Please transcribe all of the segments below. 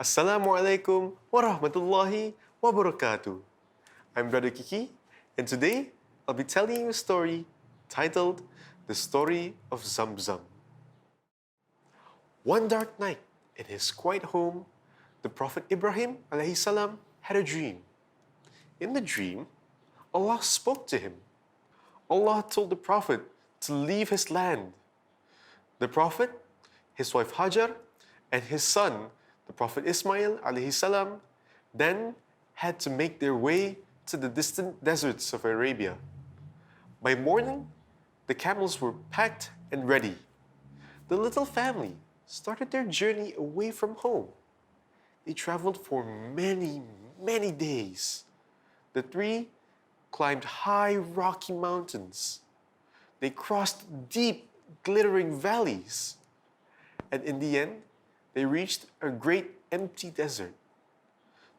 Assalamu alaikum wa rahmatullahi wa barakatuh. I'm Brother Kiki, and today I'll be telling you a story titled The Story of Zamzam. One dark night in his quiet home, the Prophet Ibrahim alayhi salam had a dream. In the dream, Allah spoke to him. Allah told the Prophet to leave his land. The Prophet, his wife Hajar, and his son, the Prophet Ismail alayhi salam, then had to make their way to the distant deserts of Arabia. By morning, the camels were packed and ready. The little family started their journey away from home. They traveled for many days. The three climbed high rocky mountains. They crossed deep, glittering valleys. And in the end, they reached a great empty desert.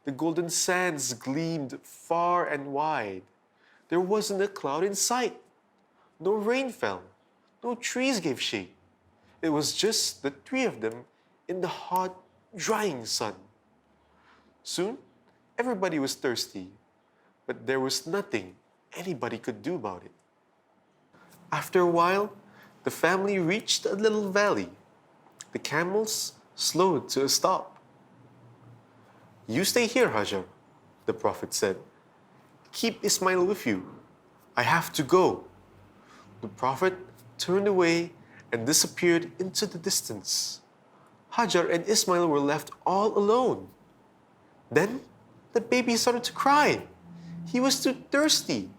The golden sands gleamed far and wide. There wasn't a cloud in sight. No rain fell. No trees gave shade. It was just the three of them in the hot, drying sun. Soon, everybody was thirsty, but there was nothing anybody could do about it. After a while, the family reached a little valley. The camels slowed to a stop. "You stay here, Hajar," the Prophet said. "Keep Ismail with you. I have to go." The Prophet turned away and disappeared into the distance. Hajar and Ismail were left all alone. Then the baby started to cry. He was too thirsty.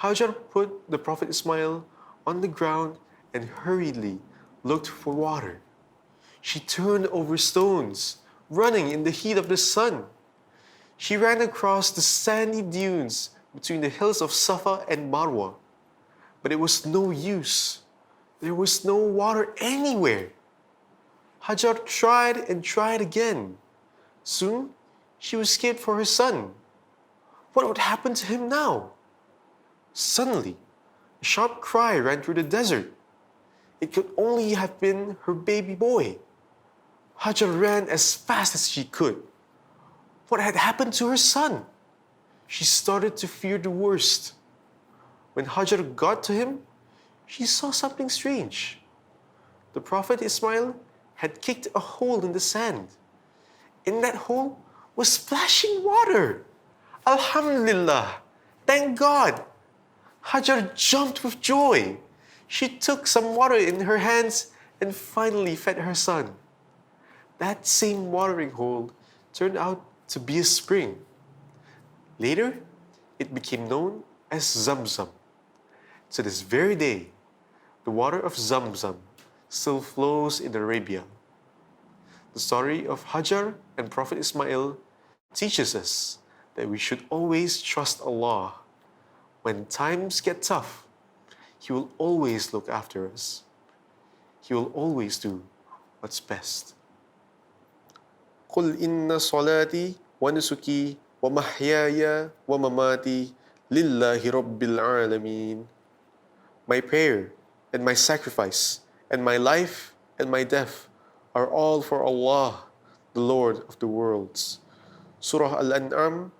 Hajar put the Prophet Ismail on the ground and hurriedly looked for water. She turned over stones, running in the heat of the sun. She ran across the sandy dunes between the hills of Safa and Marwa. But it was no use. There was no water anywhere. Hajar tried and tried again. Soon, she was scared for her son. What would happen to him now? Suddenly, a sharp cry ran through the desert. It could only have been her baby boy. Hajar ran as fast as she could. What had happened to her son? She started to fear the worst. When Hajar got to him, she saw something strange. The Prophet Ismail had kicked a hole in the sand. In that hole was splashing water. Alhamdulillah! Thank God! Hajar jumped with joy. She took some water in her hands and finally fed her son. That same watering hole turned out to be a spring. Later, it became known as Zamzam. To this very day, the water of Zamzam still flows in Arabia. The story of Hajar and Prophet Ismail teaches us that we should always trust Allah. When times get tough, He will always look after us. He will always do what's best. قُلْ إِنَّ صَلَاتِي وَنُسُكِي وَمَحْيَايَ وَمَمَاتِي لِلَّهِ رَبِّ الْعَالَمِينَ. My prayer and my sacrifice and my life and my death are all for Allah, the Lord of the worlds. Surah Al-An'am,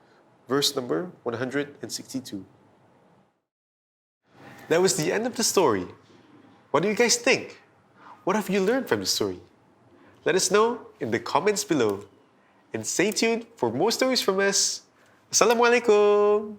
verse number 162. That was the end of the story. What do you guys think? What have you learned from the story? Let us know in the comments below. And stay tuned for more stories from us. Assalamualaikum.